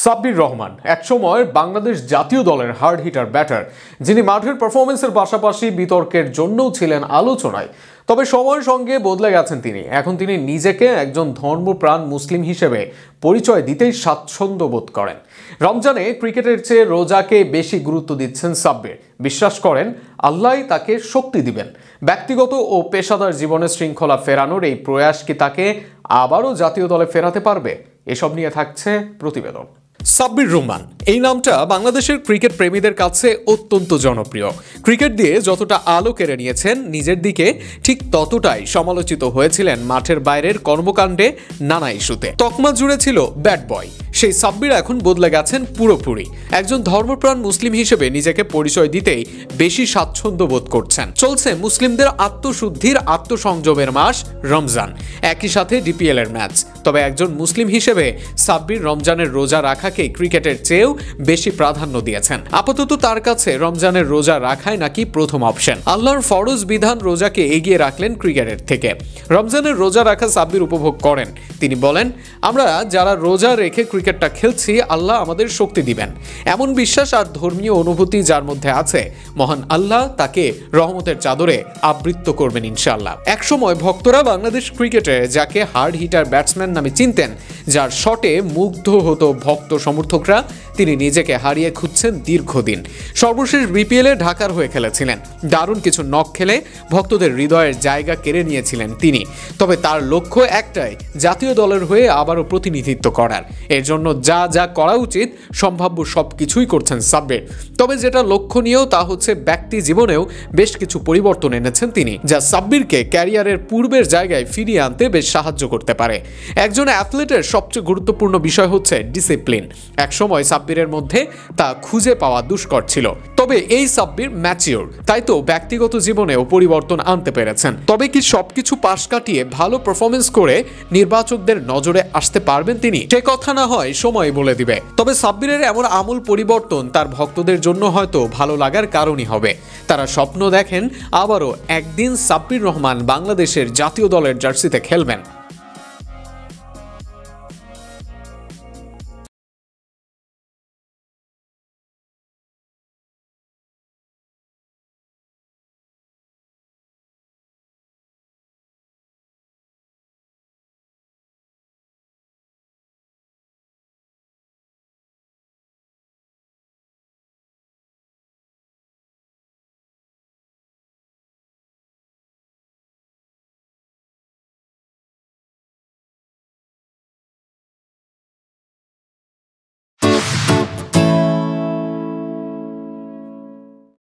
সাব্বির রহমান একসময় বাংলাদেশ জাতীয় দলের হার্ড হিটার ব্যাটার, যিনি মাঠের পারফরমেন্সের পাশাপাশি বিতর্কের জন্যও ছিলেন আলোচনায়। তবে সময়ের সঙ্গে বদলে গেছেন তিনি। এখন তিনি নিজেকে একজন ধর্মপ্রাণ মুসলিম হিসেবে পরিচয় দিতেই স্বাচ্ছন্দ্য বোধ করেন। রমজানে ক্রিকেটের চেয়ে রোজাকে বেশি গুরুত্ব দিচ্ছেন সাব্বির। বিশ্বাস করেন আল্লাহই তাকে শক্তি দিবেন। ব্যক্তিগত ও পেশাদার জীবনে শৃঙ্খলা ফেরানোর এই প্রয়াস কি তাকে আবারও জাতীয় দলে ফেরাতে পারবে? এসব নিয়ে থাকছে প্রতিবেদন। সাব্বির রহমান এই নামটা বাংলাদেশের ক্রিকেট প্রেমীদের কাছে অত্যন্ত জনপ্রিয়। ক্রিকেট দিয়ে যতটা আলো কেড়ে নিয়েছেন নিজের দিকে, ঠিক ততটাই সমালোচিত হয়েছিলেন মাঠের বাইরের কর্মকাণ্ডে, নানা ইস্যুতে। তকমা জুড়ে ছিল ব্যাড বয়। সেই সাব্বির এখন বদলে গেছেন পুরোপুরি। একজন ধর্মপ্রাণ মুসলিম হিসেবে নিজেকে পরিচয় দিতেই বেশি স্বাচ্ছন্দ্য বোধ করছেন। চলছে মুসলিমদের আত্মশুদ্ধির, আত্মসংযমের মাস রমজান, একই সাথে ডিপিএল এর ম্যাচ। তবে একজন মুসলিম হিসেবে সাব্বির রমজানের রোজা রাখাকে ক্রিকেটের চেয়েও বেশি প্রাধান্য দিয়েছেন। আপাতত তার কাছে রমজানের রোজা রাখাই নাকি প্রথম অপশন। আল্লাহর ফরজ বিধান রোজাকে এগিয়ে রাখলেন ক্রিকেটের থেকে। রমজানের রোজা রাখা সাব্বির উপভোগ করেন। তিনি বলেন, আমরা যারা রোজা রেখে ক্রিকেটটা খেলছি, আল্লাহ আমাদের শক্তি দিবেন। এমন বিশ্বাস আর ধর্মীয় অনুভূতি যার মধ্যে আছে, মহান আল্লাহ তাকে রহমতের চাদরে আবৃত্ত করবেন ইনশাআল্লাহ। একসময় ভক্তরা বাংলাদেশ ক্রিকেটে যাকে হার্ড হিটার ব্যাটসম্যান নামে চিনতেন, যার শটে মুগ্ধ হতো ভক্ত সমর্থকরা, তিনি নিজেকে হারিয়ে খুঁজছেন দীর্ঘদিন। সর্বশেষ বিপিএলে ঢাকার হয়ে খেলেছিলেন। দারুণ কিছু নক খেলে ভক্তদের হৃদয়ের জায়গা কেড়ে নিয়েছিলেন তিনি। তবে তার লক্ষ্য একটাই, জাতীয় দলের হয়ে আবারও প্রতিনিধিত্ব করার। এর জন্য যা যা করা উচিত সম্ভাব্য সব কিছুই করছেন সাব্বির। তবে যেটা লক্ষণীয় তা হচ্ছে ব্যক্তি জীবনেও বেশ কিছু পরিবর্তন এনেছেন তিনি, যা সাব্বিরকে ক্যারিয়ারের পূর্বের জায়গায় ফিরিয়ে আনতে বেশ সাহায্য করতে পারে। একজন অ্যাথলেটের সবচেয়ে গুরুত্বপূর্ণ বিষয় হচ্ছে ডিসিপ্লিন। একসময় সাব্বিরের মধ্যে তা খুঁজে পাওয়া দুষ্কর ছিল। তবে এই সাব্বির ম্যাচিওর, তাই তো ব্যক্তিগত জীবনেও পরিবর্তন আনতে পেরেছেন। তবে কি সবকিছু পাশ কাটিয়ে ভালো পারফরমেন্স করে নির্বাচকদের নজরে আসতে পারবেন তিনি? সে কথা না হয় সময় বলে দিবে। তবে সাব্বিরের এমন আমূল পরিবর্তন তার ভক্তদের জন্য হয়তো ভালো লাগার কারণই হবে। তারা স্বপ্ন দেখেন আবারও একদিন সাব্বির রহমান বাংলাদেশের জাতীয় দলের জার্সিতে খেলবেন।